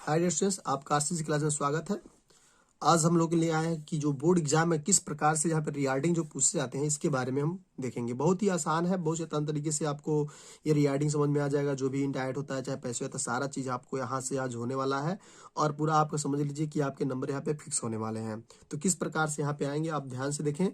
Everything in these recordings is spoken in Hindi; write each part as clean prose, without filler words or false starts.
हाय डियर स्टूडेंट्स, आपका आज की क्लास में स्वागत है। आज हम लोग के लिए आए हैं कि जो बोर्ड एग्जाम है किस प्रकार से यहाँ पे रिगार्डिंग जो पूछे जाते हैं इसके बारे में हम देखेंगे। बहुत ही आसान है, बहुत आसान तरीके से आपको ये रिगार्डिंग समझ में आ जाएगा। जो भी इंडायरेक्ट होता है चाहे पैसे होता है, सारा चीज आपको यहाँ से आज होने वाला है और पूरा आपको समझ लीजिए कि आपके नंबर यहाँ पे फिक्स होने वाले हैं। तो किस प्रकार से यहाँ पे आएंगे आप ध्यान से देखें।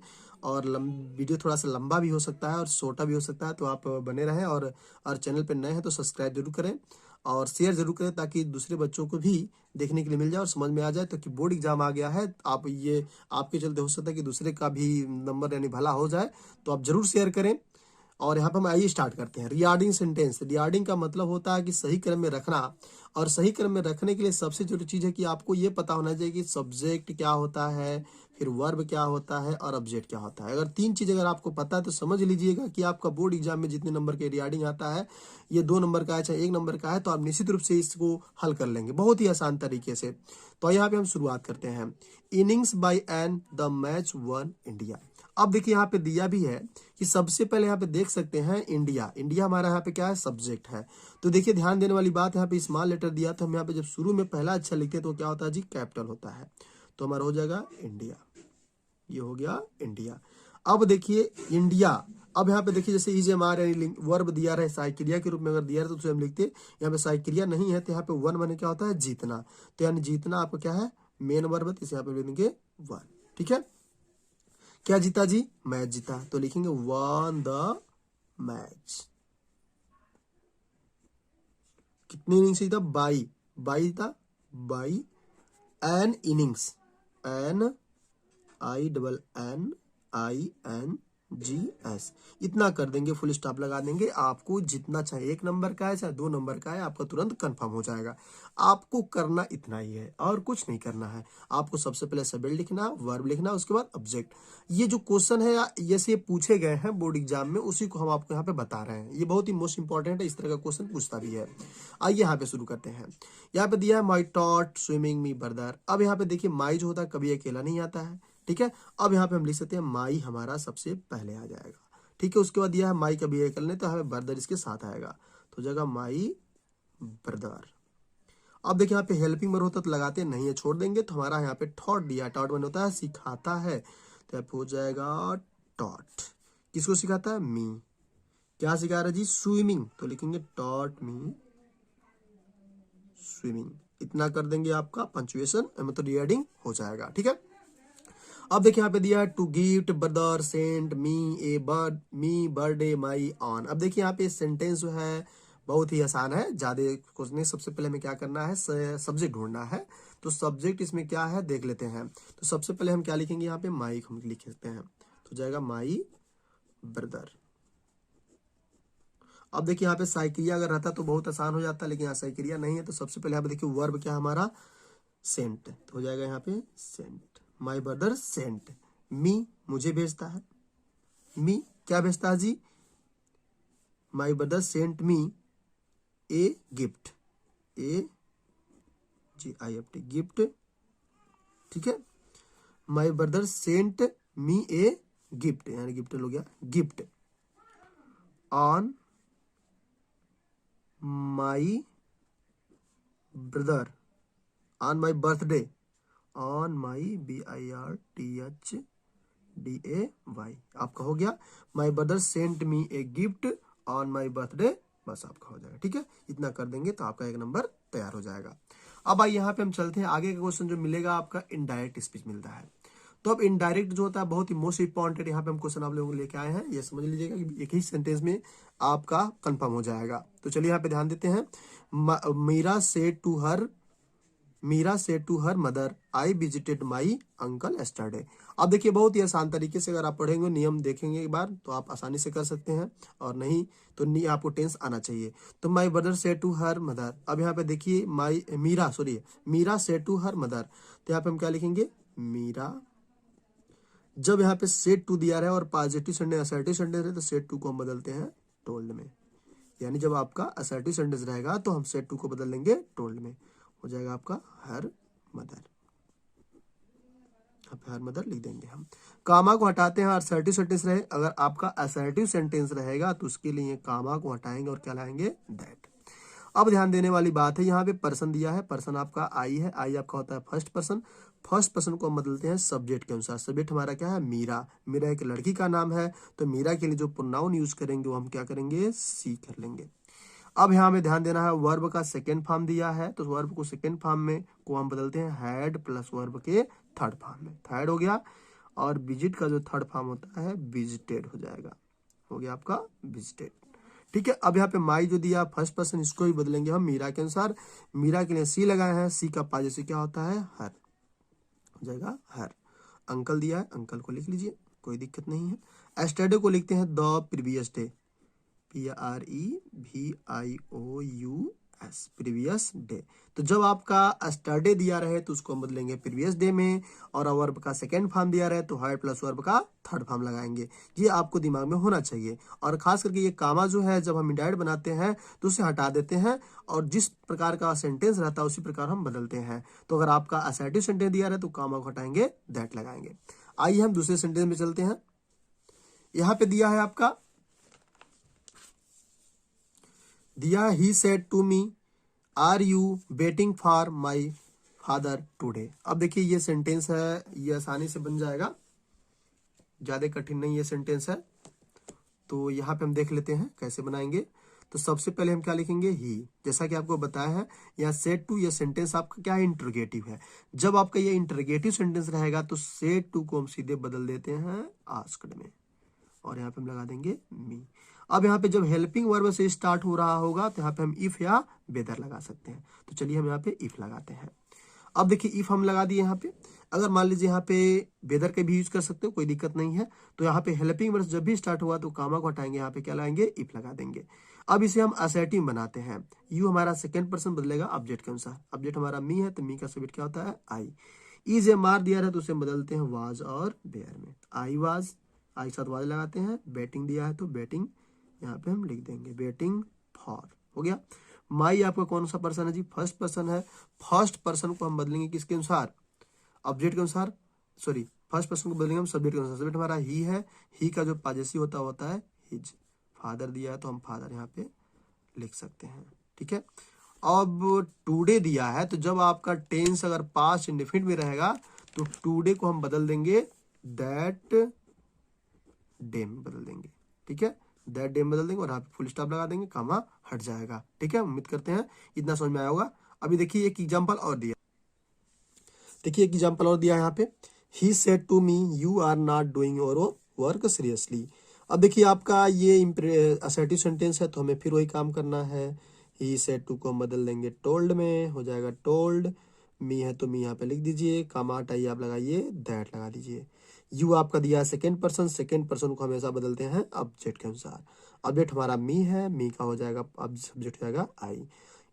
और वीडियो थोड़ा सा लंबा भी हो सकता है और छोटा भी हो सकता है, तो आप बने रहें। और चैनल पर नए हैं तो सब्सक्राइब जरूर करें और शेयर जरूर करें ताकि दूसरे बच्चों को भी देखने के लिए मिल जाए और समझ में आ जाए। तो कि बोर्ड एग्जाम आ गया है, आप ये आपके चलते हो सकता है कि दूसरे का भी नंबर यानी भला हो जाए, तो आप जरूर शेयर करें। और यहाँ पर हम आइए स्टार्ट करते हैं। Regarding sentence. रिगार्डिंग का मतलब होता है कि सही क्रम में रखना, और सही क्रम में रखने के लिए सबसे जरूरी चीज है कि आपको ये पता होना चाहिए कि सब्जेक्ट क्या होता है, फिर वर्ब क्या होता है और ऑब्जेक्ट क्या होता है। अगर तीन चीज अगर आपको पता है तो समझ लीजिएगा कि आपका बोर्ड एग्जाम में जितने नंबर के रिगार्डिंग आता है, ये 2 नंबर का है चाहे 1 नंबर का है, तो आप निश्चित रूप से इसको हल कर लेंगे बहुत ही आसान तरीके से। तो यहाँ पे हम शुरुआत करते हैं। Innings by an the match won India. अब देखिए यहाँ पे दिया भी है कि सबसे पहले यहाँ पे देख सकते हैं इंडिया। इंडिया हमारा यहाँ पे क्या है, सब्जेक्ट है। तो देखिए ध्यान देने वाली बात, यहाँ पे स्मॉल लेटर दिया, तो हम यहाँ पे जब शुरू में पहला अक्षर लिखते हैं तो क्या होता है जी, कैपिटल होता है। तो हमारा हो जाएगा इंडिया, ये हो गया इंडिया। अब देखिए इंडिया, अब यहाँ पे देखिए जैसे इज एम आर यानी वर्ब दिया रहे साइकिलिया के रूप में, अगर दिया रहे तो उसे हम लिखते। यहाँ पे साइकिलिया नहीं है तो यहाँ पे वन माने क्या होता है, जीतना। तो यानी जीतना आपका क्या है, मेन वर्ब है, तो इसे यहाँ पे लिख देंगे वन। ठीक है, क्या जीता जी, मैच जीता, तो लिखेंगे वन द मैच। कितनी इनिंग्स जीता, बाई, बाई जीता, by an innings, N I double N I N G S, इतना कर देंगे, फुल स्टॉप लगा देंगे। आपको जितना चाहे 1 नंबर का है चाहे 2 नंबर का है, आपका तुरंत कंफर्म हो जाएगा। आपको करना इतना ही है और कुछ नहीं करना है। आपको सबसे पहले सब्जेक्ट लिखना, वर्ब लिखना, उसके बाद ऑब्जेक्ट। ये जो क्वेश्चन है जैसे पूछे गए हैं बोर्ड एग्जाम में, उसी को हम आपको यहाँ पे बता रहे हैं। ये बहुत ही मोस्ट इंपॉर्टेंट है, इस तरह का क्वेश्चन पूछता भी है। आइए यहाँ पे शुरू करते हैं। यहाँ पे दिया है माई टॉट स्विमिंग मी ब्रदर। अब यहाँ पे देखिए माई जो होता है कभी अकेला नहीं आता है। ठीक है, अब यहाँ पे हम लिख सकते हैं माई हमारा सबसे पहले आ जाएगा। ठीक है, उसके बाद दिया है माई कभी अकेला नहीं, तो हमें ब्रदर इसके साथ आएगा, तो हो जाएगा माई ब्रदर। अब देखिए यहाँ पे हेल्पिंग वर्ब होता तो लगाते नहीं है, छोड़ देंगे। तो हमारा यहाँ पे टॉट दिया, टॉट वन होता है सिखाता है, तो यहाँ पे हो जाएगा टॉट। किसको सिखाता है, मी। क्या सिखा रहा है जी, स्विमिंग, तो लिखेंगे टॉट मी स्विमिंग। इतना कर देंगे, आपका पंचुएशन मतलब रिगार्डिंग हो जाएगा। ठीक है, अब देखिए यहाँ पे दिया है to gift brother send me a bird me birthday my on. अब देखिए यहाँ पे सेंटेंस जो है बहुत ही आसान है, ज्यादा कुछ नहीं। सबसे पहले हमें क्या करना है, सब्जेक्ट ढूंढना है। तो सब्जेक्ट इसमें क्या है देख लेते हैं। तो सबसे पहले हम क्या लिखेंगे, यहाँ पे माई हम लिख सकते हैं, तो जाएगा माई ब्रदर। अब देखिए यहाँ पे साइकिलिया अगर रहता तो बहुत आसान हो जाता, लेकिन यहाँ साइकिलिया नहीं है। तो सबसे पहले यहाँ पे देखिए वर्ब क्या हमारा, सेंट, तो हो जाएगा यहाँ पे sent. My brother sent me, मुझे भेजता है। मी क्या भेजता है जी, my brother sent me a gift, a G I F T gift. ठीक है, my brother sent me a gift, यानी गिफ्ट हो गया gift on my brother on my birthday, on my BIRTHDAY। आपका हो गया my brother sent me a gift on my birthday, बस आपका हो जाएगा। ठीक है, इतना कर देंगे तो आपका 1 नंबर तैयार हो जाएगा। अब आइए यहाँ पे हम चलते हैं आगे का क्वेश्चन जो मिलेगा आपका इनडायरेक्ट स्पीच मिलता है। तो अब इनडायरेक्ट जो होता है बहुत ही मोस्ट इंपॉर्टेंट यहाँ पे हम क्वेश्चन आप लोगों को लेके आए हैं। ये समझ लीजिएगा कि एक ही सेंटेंस में आपका कंफर्म हो जाएगा। तो चलिए यहाँ पे ध्यान देते हैं। Meera said to her mother I visited my uncle yesterday. अब देखिए बहुत ही आसान तरीके से अगर आप पढ़ेंगे, नियम देखेंगे एक बार, तो आप आसानी से कर सकते हैं, और नहीं तो नहीं आपको टेंस आना चाहिए। तो my brother said to her mother. अब यहाँ पे देखिए Meera said to her mother, तो यहाँ पे हम क्या लिखेंगे, मीरा। जब यहाँ पे सेड टू दिया रहा है और पॉजिटिव सेंटेंस असर्टिव सेंटेंस है, तो सेड टू को हम बदलते हैं टोल्ड में। यानी जब आपका असर्टिव सेंटेंस रहेगा तो हम सेड टू को बदल देंगे टोल्ड में, हो जाएगा आपका हर मदर। हर मदर लिख देंगे हम। कामा को हटाते हैं, असर्टिव सेंटेंस रहे। अगर आपका असर्टिव सेंटेंस रहेगा तो उसके लिए कामा को हटाएंगे और क्या लाएंगे, दैट। अब ध्यान देने वाली बात है, यहाँ पे पर्सन दिया है, पर्सन आपका आई है, आई आपका होता है फर्स्ट पर्सन। फर्स्ट पर्सन को हम बदलते हैं सब्जेक्ट के अनुसार। सब्जेक्ट हमारा क्या है, मीरा। मीरा एक लड़की का नाम है, तो मीरा के लिए जो प्रोनाउन यूज करेंगे वो हम क्या करेंगे, सी कर लेंगे। अब यहाँ में ध्यान देना है, वर्ब का सेकेंड फॉर्म दिया है, तो वर्ब को सेकेंड फॉर्म में को हम बदलते हैं हैड प्लस वर्ब के थर्ड फॉर्म में। थर्ड हो गया, और विजिट का जो थर्ड फॉर्म होता है विजिटेड हो जाएगा, हो गया आपका विजिटेड। ठीक है, अब यहाँ पे माई जो दिया फर्स्ट पर्सन, इसको भी बदलेंगे हम मीरा के अनुसार। मीरा के लिए सी लगाए हैं, सी का पास जैसे क्या होता है, हर, हो जाएगा हर। अंकल दिया है, अंकल को लिख लीजिए, कोई दिक्कत नहीं है। एस्टरडे को लिखते हैं the previous day, PREVIOUS, previous day. तो जब आपका एस्टरडे दिया रहे तो उसको हम बदलेंगे प्रीवियस डे में, और वर्ब का सेकेंड फॉर्म दिया रहे तो हायर प्लस वर्ब का थर्ड फॉर्म लगाएंगे। ये आपको दिमाग में होना चाहिए। और खास करके ये कामा जो है, जब हम इंडायरेक्ट बनाते हैं तो उसे हटा देते हैं, और जिस प्रकार का सेंटेंस रहता है उसी प्रकार हम बदलते हैं। तो अगर आपका असर्टिव सेंटेंस दिया रहे तो कामा को हटाएंगे, दैट लगाएंगे। आइए हम दूसरे सेंटेंस में चलते हैं। यहाँ पे दिया है आपका, दिया he said to me are you waiting for my father today. अब देखिए ये सेंटेंस है, ये आसानी से बन जाएगा, ज्यादा कठिन नहीं ये सेंटेंस है। तो यहाँ पे हम देख लेते हैं कैसे बनाएंगे। तो सबसे पहले हम क्या लिखेंगे, ही। जैसा कि आपको बताया है, यहाँ सेड टू, ये सेंटेंस आपका क्या है, इंटरोगेटिव है। जब आपका ये इंटरोगेटिव सेंटेंस रहेगा तो सेड टू को हम सीधे बदल देते हैं आस्क्ड में, और यहाँ पे हम लगा देंगे मी। अब यहाँ पे जब हेल्पिंग वर्ब से स्टार्ट हो रहा होगा तो यहाँ पे हम इफ या वेदर लगा सकते हैं। तो चलिए हम यहाँ पे इफ लगाते हैं। अब देखिए इफ हम लगा दिए यहाँ पे। अगर मान लीजिए यहाँ पे वेदर के भी यूज कर सकते हो, कोई दिक्कत नहीं है। तो यहाँ पे हेल्पिंग वर्ब जब भी स्टार्ट हुआ तो कामा को हटाएंगे, यहाँ पे क्या लगाएंगे, इफ लगा देंगे। अब इसे हम असर्टिव बनाते हैं। यू हमारा सेकेंड पर्सन बदलेगा ऑब्जेक्ट के अनुसार। ऑब्जेक्ट हमारा मी है, तो मी का सब्जेक्ट क्या होता है, आई। इज ए मार दिया है तो उसे बदलते हैं वाज और वेयर में। आई वाज, आई के साथ वाज लगाते हैं। बैटिंग दिया है तो बैटिंग यहाँ पे हम लिख देंगे, वेटिंग फॉर, हो गया। माई आपका कौन सा पर्सन है जी, फर्स्ट पर्सन है। फर्स्ट पर्सन को हम बदलेंगे किसके अनुसार, ऑब्जेक्ट के अनुसार, सॉरी फर्स्ट पर्सन को बदलेंगे हम सब्जेक्ट के अनुसार। सब्जेक्ट हमारा ही है, ही का जो पाजेसी होता है हिज। फादर दिया है तो हम फादर यहाँ पे लिख सकते हैं, ठीक है। अब टुडे दिया है, तो जब आपका टेंस अगर पास्ट इंडेफिनिट में रहेगा तो टुडे को हम बदल देंगे दैट डे में बदल देंगे, ठीक है। दैट डे में बदल देंगे और यहाँ पे फुल स्टॉप लगा देंगे, कामा हट जाएगा, ठीक है। उम्मीद करते हैं इतना समझ में आया होगा। अभी देखिए एक एग्जांपल और दिया, देखिए एक एग्जांपल और दिया यहाँ पे, he said to me you are not doing your work seriously. अब देखिए आपका ये असर्टिव सेंटेंस है, तो हमें फिर वही काम करना है। ही सेड टू को हम बदल देंगे टोल्ड में, हो जाएगा टोल्ड। मी है तो मी यहाँ पे लिख दीजिए, कामा हटाइए, आप लगाइए दैट लगा दीजिए। यू आपका दिया है सेकेंड पर्सन, सेकेंड पर्सन को हमेशा बदलते हैं ऑब्जेक्ट के अनुसार। ऑब्जेक्ट हमारा मी है, मी का हो जाएगा, अब सब्जेक्ट हो जाएगा आई।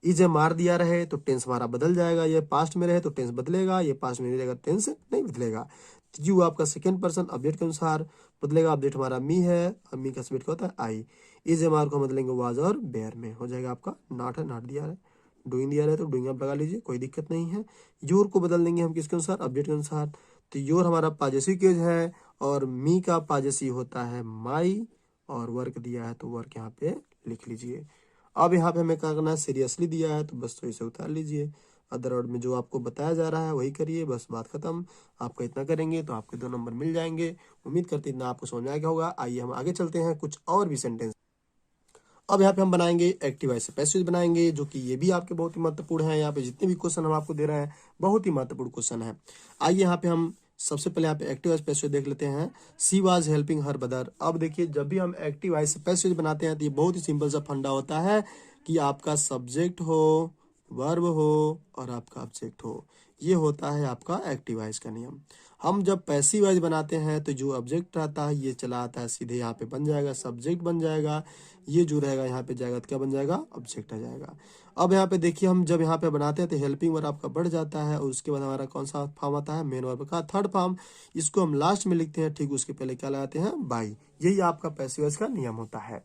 इज ए मार दिया रहे तो टेंस हमारा बदल जाएगा, ये पास्ट में रहे तो टेंस बदलेगा, ये पास्ट में रहेगा टेंस नहीं बदलेगा। यू आपका सेकेंड पर्सन ऑब्जेक्ट के अनुसार बदलेगा। ऑब्जेक्ट हमारा मी है, और मी का सब्जेक्ट होता है आई। इज ए मार को हम बदलेंगे वाज और बेयर में, हो जाएगा आपका नॉट है, नॉट दिया है। डूइंग दिया रहे तो डूइंग आप लगा लीजिए, कोई दिक्कत नहीं है। योर को बदल देंगे हम किसके अनुसार, ऑब्जेक्ट के अनुसार। तो योर हमारा पाजेसी केज है, और मी का पाजेसी होता है माई, और वर्क दिया है तो वर्क यहाँ पे लिख लीजिए। अब यहाँ पे हमें क्या करना है, सीरियसली दिया है तो बस तो इसे उतार लीजिए। अदर वर्ड में जो आपको बताया जा रहा है वही करिए, बस बात खत्म। आपका इतना करेंगे तो आपके 2 नंबर मिल जाएंगे। उम्मीद करते इतना आपको समझ में आ गया होगा। आइए हम आगे चलते हैं कुछ और भी सेंटेंस। अब यहाँ पे हम बनाएंगे एक्टिव वॉइस से पैसिव बनाएंगे, जो कि ये भी आपके बहुत ही महत्वपूर्ण है। यहाँ पे जितने भी क्वेश्चन हम आपको दे रहे हैं बहुत ही महत्वपूर्ण क्वेश्चन है। आइए यहाँ पे हम सबसे पहले यहाँ पे एक्टिव वॉइस पैसिव देख लेते हैं। She was helping her brother. अब देखिए जब भी हम एक्टिव वॉइस से पैसिव बनाते हैं तो ये बहुत ही सिंपल सा फंडा होता है कि आपका सब्जेक्ट हो, वर्ब हो और आपका ऑब्जेक्ट हो। ये होता है आपका एक्टिव वॉइस का नियम। हम जब पैसिव वॉइस बनाते हैं तो जो ऑब्जेक्ट रहता है ये चला आता है सीधे यहाँ पे बन जाएगा, सब्जेक्ट बन जाएगा। ये जो रहेगा यहाँ पे जाएगा तो क्या बन जाएगा, ऑब्जेक्ट आ जाएगा। अब यहाँ पे देखिए हम जब यहाँ पे बनाते हैं तो हेल्पिंग वर्ब आपका बढ़ जाता है, और उसके बाद हमारा कौन सा फॉर्म आता है, मेन वर्ब का थर्ड फॉर्म। इसको हम लास्ट में लिखते हैं, ठीक उसके पहले क्या लगाते हैं, बाई। यही आपका पैसिव वॉइस का नियम होता है।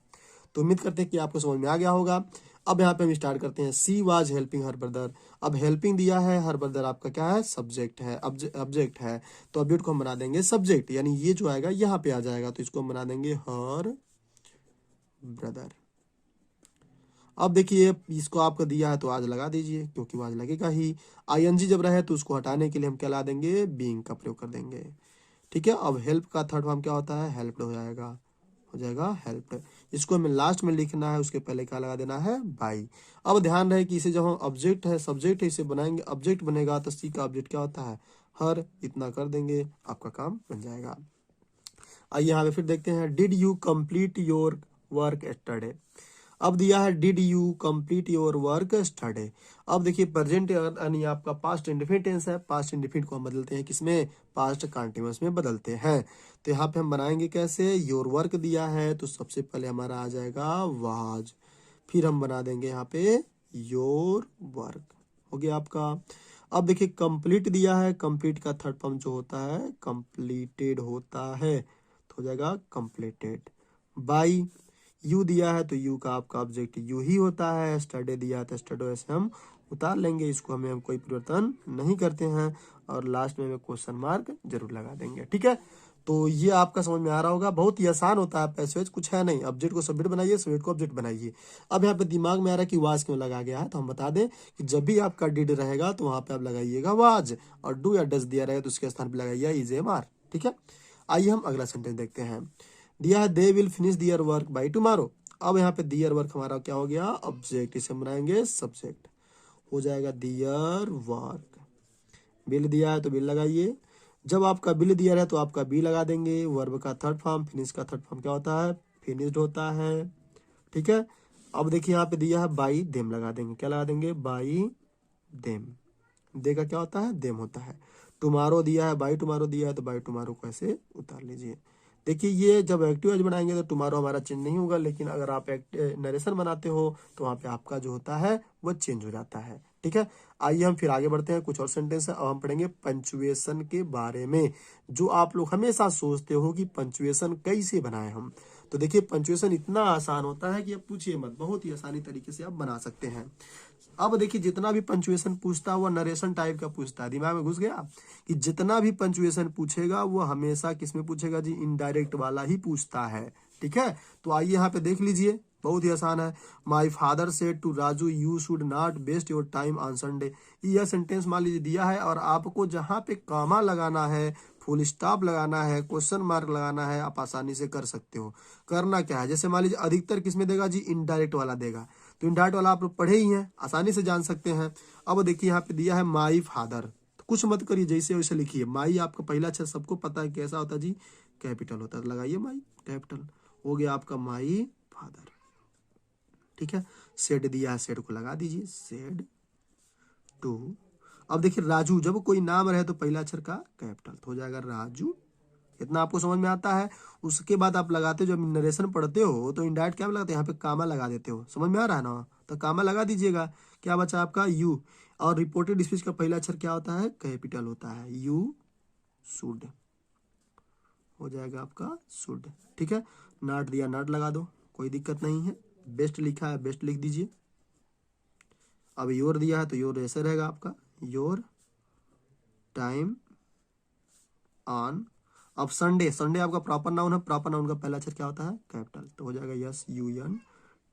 तो उम्मीद करते हैं कि आपको समझ में आ गया होगा। अब यहाँ पे हम स्टार्ट करते हैं। She was helping her brother. अब हेल्पिंग दिया है, हर ब्रदर आपका क्या है, सब्जेक्ट है, ऑब्जेक्ट है। तो ऑब्जेक्ट को हम बना देंगे सब्जेक्ट, यानी ये जो आएगा यहाँ पे आ जाएगा, तो इसको हम बना देंगे हर ब्रदर। अब देखिए इसको आपका दिया है तो आज लगा दीजिए, क्योंकि आज लगेगा ही। आईएनजी जब रहे तो उसको हटाने के लिए हम क्या ला देंगे, बीइंग का प्रयोग कर देंगे। ठीक है, अब हेल्प का थर्ड फॉर्म क्या होता है, हेल्प्ड हो जाएगा हेल्प्ड। इसको हमें लास्ट में लिखना है, उसके पहले क्या लगा देना है, बाई। अब ध्यान रहे कि इसे जब हम ऑब्जेक्ट है सब्जेक्ट है इसे बनाएंगे, ऑब्जेक्ट बनेगा तो सी का ऑब्जेक्ट क्या होता है, हर। इतना कर देंगे आपका काम बन जाएगा। आइए यहाँ पे फिर देखते हैं, did you complete your work yesterday. अब दिया है did you complete your work yesterday. अब देखिए प्रेजेंट यानी आपका पास्ट इंडेफिनिट टेंस है, पास्ट इंडेफिनिट को हम बदलते हैं किसमें, पास्ट कंटीन्यूअस में बदलते हैं। तो यहाँ पे हम बनाएंगे कैसे, योर वर्क दिया है तो सबसे पहले हमारा आ जाएगा वाज, फिर हम बना देंगे यहाँ पे योर वर्क, हो गया आपका। अब देखिए कंप्लीट दिया है, कंप्लीट का थर्ड फॉर्म जो होता है कंप्लीटेड होता है, तो हो जाएगा कंप्लीटेड। बाई यू दिया है तो यू का आपका ऑब्जेक्ट यू ही होता है, स्टडे दिया है तो स्टडो ऐसे हम उतार लेंगे, इसको हम कोई परिवर्तन नहीं करते हैं, और लास्ट में क्वेश्चन मार्क जरूर लगा देंगे। ठीक है, तो ये आपका समझ में आ रहा होगा, बहुत ही आसान होता है पैसेज, कुछ है नहीं। ऑब्जेक्ट को सब्जेक्ट बनाइए, सब्जेक्ट को ऑब्जेक्ट बनाइए। अब यहाँ पे दिमाग में आ रहा है कि वाज क्यों लगा गया है, तो हम बता दें कि जब भी आपका डिड रहेगा तो वहां पे आप लगाइएगा वाज, और डू या डज दिया रहेगा तो उसके स्थान पर लगाइएगा इज एम आर। ठीक है, आइए हम अगला सेंटेंस देखते हैं। दिया है they will finish their work by tomorrow. अब यहाँ पे दियर वर्क हमारा क्या हो गया, ऑब्जेक्ट, इसे हम बनाएंगे सब्जेक्ट, हो जाएगा दियर वर्क। बिल दिया है तो बिल लगाइए, जब आपका बिल दिया है तो आपका बी लगा देंगे। वर्ब का थर्ड फॉर्म, फिनिश का थर्ड फॉर्म क्या होता है, फिनिश्ड होता है। ठीक है, अब देखिए यहाँ पे दिया है बाई देम लगा देंगे, क्या लगा देंगे, बाई देम। दे का क्या होता है, देम होता है। टुमारो दिया है, बाई टुमारो दिया है तो बाई टुमारो को ऐसे उतार लीजिए। देखिए ये जब एक्टिव एज बनाएंगे तो टुमारो हमारा चेंज नहीं होगा, लेकिन अगर आप नरेशन बनाते हो तो वहां पे आपका जो होता है वो चेंज हो जाता है। ठीक है, आइए हम फिर आगे बढ़ते हैं, कुछ और सेंटेंस है। अब हम पढ़ेंगे पंचुएशन के बारे में, जो आप लोग हमेशा सोचते हो कि पंचुएशन कैसे बनाए हम। तो देखिए पंचुएशन इतना आसान होता है कि आप पूछिए मत, बहुत ही आसानी तरीके से आप बना सकते हैं। अब देखिए जितना भी पंचुएशन पूछता है वो नरेशन टाइप का पूछता है, दिमाग में घुस गया कि जितना भी पंचुएशन पूछेगा वो हमेशा किसमें पूछेगा जी, इनडायरेक्ट वाला ही पूछता है। ठीक है, तो आइए यहाँ पे देख लीजिए, बहुत ही आसान है। My father said to Raju you should not waste your time on Sunday. यह सेंटेंस मान लीजिए दिया है, और आपको जहां पे कामा लगाना है, फुल स्टॉप लगाना है, क्वेश्चन मार्क लगाना है, आप आसानी से कर सकते हो। करना क्या है, जैसे मान लीजिए अधिकतर किसमें देगा जी, इनडायरेक्ट वाला देगा, तो इनडायरेक्ट वाला आप लोग पढ़े ही हैं, आसानी से जान सकते हैं। अब देखिए यहाँ पे दिया है माई फादर, तो कुछ मत करिए, जैसे वैसे लिखिए। माई आपका पहला अक्षर सबको पता है कैसा होता है जी, कैपिटल होता है, लगाइए माई कैपिटल, हो गया आपका माई फादर। ठीक है, सेड दिया है, सेड को लगा दीजिए, सेड टू। अब देखिए राजू, जब कोई नाम रहे तो पहला अक्षर का कैपिटल, तो हो जाएगा राजू। इतना आपको समझ में आता है। उसके बाद आप लगाते हो, जब नरेशन पढ़ते हो तो इंडायरेक्ट क्या लगाते हो, यहाँ पे कामा लगा देते हो, समझ में आ रहा है ना, तो कामा लगा दीजिएगा। क्या बचा आपका यू, और रिपोर्टेड स्पीच का पहला अक्षर क्या होता है, कैपिटल होता है, यू शुड, हो जाएगा आपका शुड। ठीक है, नॉट दिया, नॉट लगा दो, कोई दिक्कत नहीं है। बेस्ट लिखा है, बेस्ट लिख दीजिए। अब योर दिया है तो योर ऐसे रहेगा आपका, योर टाइम ऑन। अब संडे, संडे आपका प्रॉपर नाउन है, प्रॉपर नाउन का पहला अक्षर क्या होता है, कैपिटल, तो हो जाएगा S U N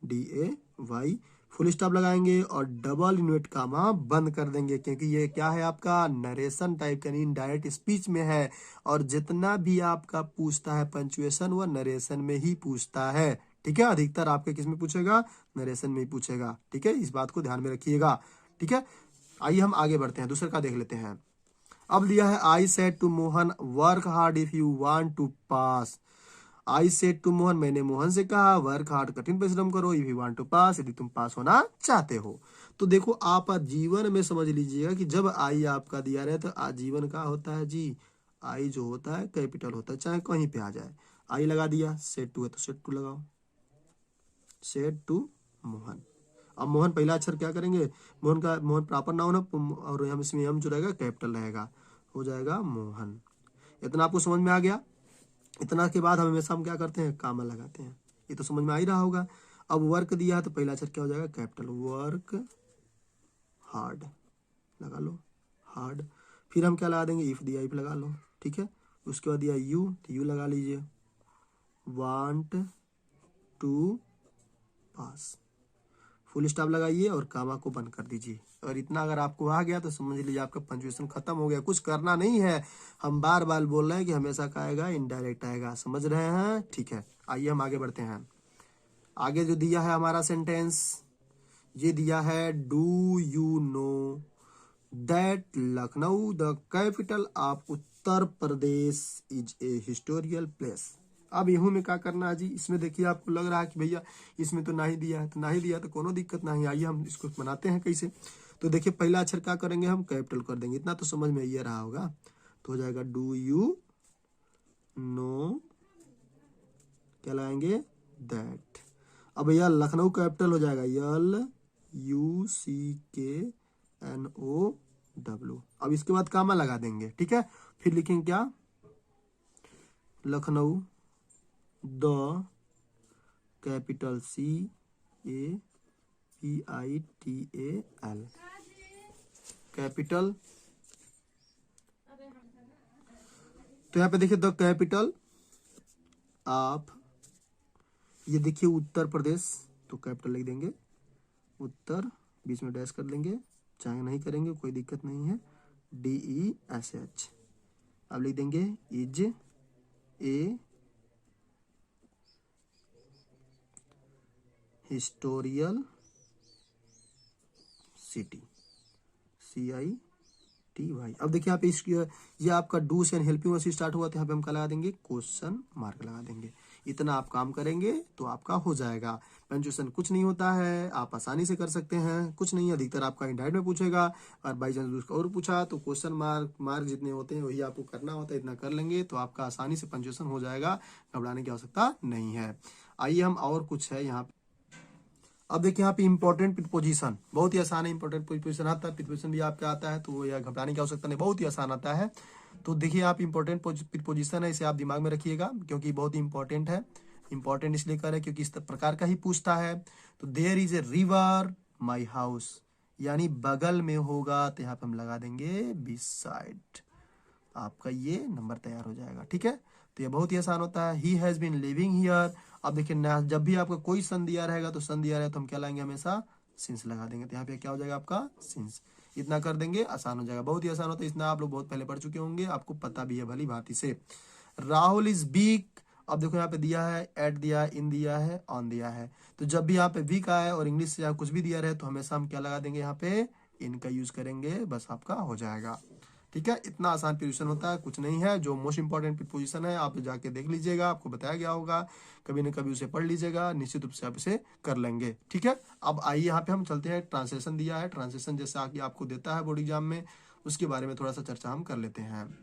D A Y. Full stop लगाएंगे और डबल इन्वर्ट कामा बंद कर देंगे, क्योंकि ये क्या है आपका नरेशन टाइप का, इनडायरेक्ट स्पीच में है, और जितना भी आपका पूछता है पंचुएशन वह नरेशन में ही पूछता है। ठीक है, अधिकतर आपके किस में पूछेगा, नरेशन में ही पूछेगा। ठीक है, इस बात को ध्यान में रखिएगा। ठीक है, आइए हम आगे बढ़ते हैं, दूसरे का देख लेते हैं। अब दिया है I said to Mohan work hard if you want to pass. I said to Mohan, मैंने मोहन से कहा वर्क हार्ड, कठिन परिश्रम करो, if you want to pass, यदि तुम पास होना चाहते हो। तो देखो आप जीवन में समझ लीजिएगा कि जब आई आपका दिया रहे तो आजीवन का होता है जी, आई जो होता है कैपिटल होता है, चाहे कहीं पे आ जाए। आई लगा दिया, सेड टू है तो सेड टू लगाओ, सेड टू मोहन। अब मोहन पहला अक्षर क्या करेंगे, मोहन का, मोहन प्रॉपर नाउन है, और हम इसमें हम जो रहेगा कैपिटल रहेगा, हो जाएगा मोहन। इतना आपको समझ में आ गया। इतना के बाद हम हमेशा हम क्या करते हैं, कामा लगाते हैं, ये तो समझ में आ ही रहा होगा। अब वर्क दिया है तो पहला अक्षर क्या हो जाएगा, कैपिटल, वर्क हार्ड लगा लो, हार्ड। फिर हम क्या लगा देंगे, इफ दिया इफ लगा लो। ठीक है, उसके बाद दिया यू, तो यू लगा लीजिए, want to pass. Full stop लगाइए और कामा को बंद कर दीजिए। और इतना अगर आपको आ गया तो समझ लीजिए आपका पंक्चुएशन खत्म हो गया। कुछ करना नहीं है, हम बार बार बोल रहे हैं कि हमेशा का आएगा इनडायरेक्ट आएगा, समझ रहे हैं? ठीक है, आइए हम आगे बढ़ते हैं। आगे जो दिया है हमारा सेंटेंस, ये दिया है do you know that Lucknow the capital of Uttar Pradesh is a historical place. अब यूं में क्या करना है जी, इसमें देखिए आपको लग रहा है कि भैया इसमें तो नहीं दिया है, तो नहीं दिया तो कोनो दिक्कत नहीं। आइए हम इसको बनाते हैं कैसे। तो देखिए पहला अक्षर क्या करेंगे, हम कैपिटल कर देंगे, इतना तो समझ में ये रहा होगा। तो हो जाएगा डू यू नो, क्या लगाएंगे, दैट। अब भैया लखनऊ कैपिटल हो जाएगा LUCKNOW। अब इसके बाद कामा लगा देंगे, ठीक है। फिर लिखेंगे क्या, Lucknow the capital CAPITAL capital. तो यहाँ पे देखिए द कैपिटल ऑफ, ये देखिए उत्तर प्रदेश, तो कैपिटल लिख देंगे उत्तर, बीच में डैश कर लेंगे, चाहे नहीं करेंगे कोई दिक्कत नहीं है, DESH। अब लिख देंगे इज ए हिस्टोरियल सिटी, CITY। अब देखिए यहाँ पे इसकी, ये आपका डू से हेल्पिंग से स्टार्ट हुआ, तो यहाँ पे हम क्या लगा देंगे, क्वेश्चन मार्क लगा देंगे। इतना आप काम करेंगे तो आपका हो जाएगा। पंक्चुएशन कुछ नहीं होता है, आप आसानी से कर सकते हैं, कुछ नहीं। अधिकतर आपका इंडायरेक्ट में पूछेगा, और बाई चांस और पूछा तो क्वेश्चन मार्क जितने होते हैं वही आपको करना होता है। इतना कर लेंगे तो आपका आसानी से पंक्चुएशन हो जाएगा, घबराने की आवश्यकता नहीं है। आइए हम और कुछ है यहाँ पे। अब देखिए यहाँ पे इंपॉर्टेंट प्रीपोजिशन बहुत ही आसान है। इंपॉर्टेंट प्रीपोजिशन आता है, प्रीपोजिशन भी आपका आता है, तो यह घबराने की आवश्यकता नहीं, बहुत ही आसान आता है। तो देखिए आप इंपॉर्टेंट प्रीपोजिशन है, इसे आप दिमाग में रखिएगा क्योंकि बहुत ही इंपॉर्टेंट है। इंपॉर्टेंट इसलिए कर है क्योंकि इस प्रकार का ही पूछता है। तो there is a river my house, यानी बगल में होगा, तो यहाँ पे हम लगा देंगे बिसाइड, आपका ये नंबर तैयार हो जाएगा, ठीक है। तो ये बहुत ही आसान होता है। He has been living here. अब देखिए जब भी आपका कोई सन दिया रहेगा, तो सन दिया रहेगा तो हम क्या लाएंगे, हमेशा सिंस लगा देंगे। तो यहाँ पे क्या हो जाएगा आपका सिंस। इतना कर देंगे, आसान हो जाएगा, बहुत ही आसान होता है। इतना आप लोग बहुत पहले पढ़ चुके होंगे, आपको पता भी है भली भांति से। Rahul is weak. अब देखो यहाँ पे दिया है एट दिया है, इन दिया है, ऑन दिया है। तो जब भी यहाँ पे वीक आया और इंग्लिश से कुछ भी दिया रहे, तो हमेशा हम क्या लगा देंगे, यहाँ पे इन का यूज करेंगे, बस आपका हो जाएगा, ठीक है। इतना आसान प्रीपोजिशन होता है, कुछ नहीं है। जो मोस्ट इंपॉर्टेंट प्रीपोजिशन है आप जाके देख लीजिएगा, आपको बताया गया होगा, कभी न कभी उसे पढ़ लीजिएगा, निश्चित रूप से आप इसे कर लेंगे, ठीक है। अब आइए यहाँ पे हम चलते हैं, ट्रांसलेशन दिया है। ट्रांसलेशन जैसा कि आपको देता है बोर्ड एग्जाम में, उसके बारे में थोड़ा सा चर्चा हम कर लेते हैं।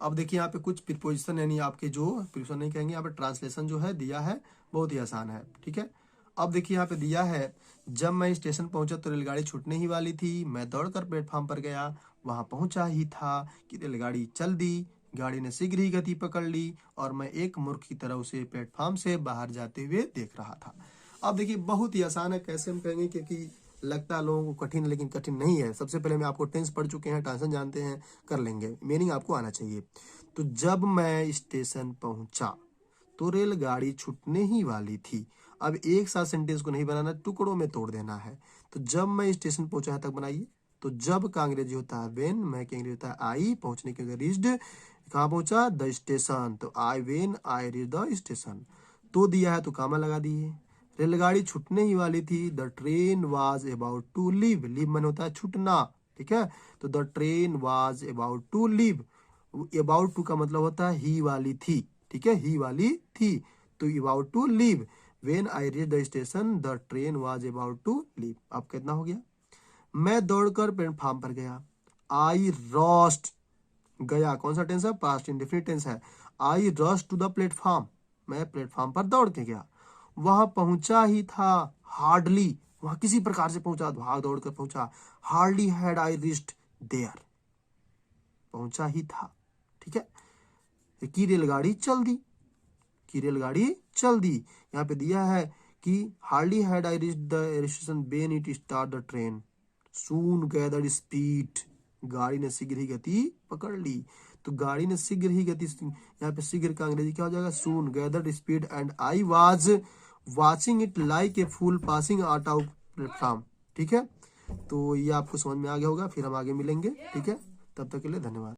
अब देखिए यहाँ पे कुछ प्रीपोजिशन, यानी आपके जो प्रीपोजिशन नहीं कहेंगे, यहाँ पे ट्रांसलेशन जो है दिया है, बहुत ही आसान है, ठीक है। अब देखिए यहाँ पे दिया है, जब मैं स्टेशन पहुंचा तो रेलगाड़ी छूटने ही वाली थी, मैं दौड़कर प्लेटफॉर्म पर गया, वहां पहुंचा ही था कि रेलगाड़ी चल दी, गाड़ी ने शीघ्र ही गति पकड़ ली और मैं एक मूर्ख की तरह उसे प्लेटफॉर्म से बाहर जाते हुए देख रहा था। अब देखिए बहुत ही आसान है, कैसे हम कहेंगे, क्योंकि लगता है लोगों को कठिन, लेकिन कठिन नहीं है। सबसे पहले मैं आपको टेंस पढ़ चुके हैं, ट्रांसलेशन जानते हैं, कर लेंगे, मीनिंग आपको आना चाहिए। तो जब मैं स्टेशन पहुंचा तो रेलगाड़ी छूटने ही वाली थी। अब एक साथ सेंटेंस को नहीं बनाना, टुकड़ों में तोड़ देना है। तो जब मैं स्टेशन पहुंचा है तक बनाइए। तो जब का अंग्रेजी होता है वेन, मैं का अंग्रेजी होता है आई, पहुंचने के रीच्ड, कहाँ पहुंचा, द स्टेशन, तो I when I reach the station. तो दिया है तो कामा लगा दिए। रेलगाड़ी छूटने ही वाली थी, the train was about to leave, leave मन होता है छूटना, ठीक है। तो the train was about to leave, about to का मतलब होता है ही वाली थी, ठीक है, ही वाली थी, तो about to leave. When I reach the station the train was about to leave. अब कितना हो गया, मैं दौड़कर प्लेटफॉर्म पर गया, आई रस्ट, गया कौन सा टेंस है, पास्ट इंडेफिनिट टेंस है। आई रस्ट टू द प्लेटफॉर्म, मैं प्लेटफॉर्म पर दौड़ के गया, वहां पहुंचा ही था, हार्डली, वहां किसी प्रकार से पहुंचा, भाग दौड़ कर पहुंचा, hardly had I reached there, पहुंचा ही था, ठीक है। कि रेलगाड़ी चल दी, कि रेलगाड़ी चल दी। यहाँ पे दिया है कि hardly had I reached the station when it start the train, soon gathered speed, गाड़ी ने शीघ्र ही गति पकड़ ली। तो गाड़ी ने शीघ्र ही गति, यहाँ पे शीघ्र का अंग्रेजी क्या हो जाएगा, soon gathered speed and I was watching it like a fool passing out of platform. ठीक है, तो ये आपको समझ में आ गया होगा। फिर हम आगे मिलेंगे। ठीक है, तब तक के लिए धन्यवाद।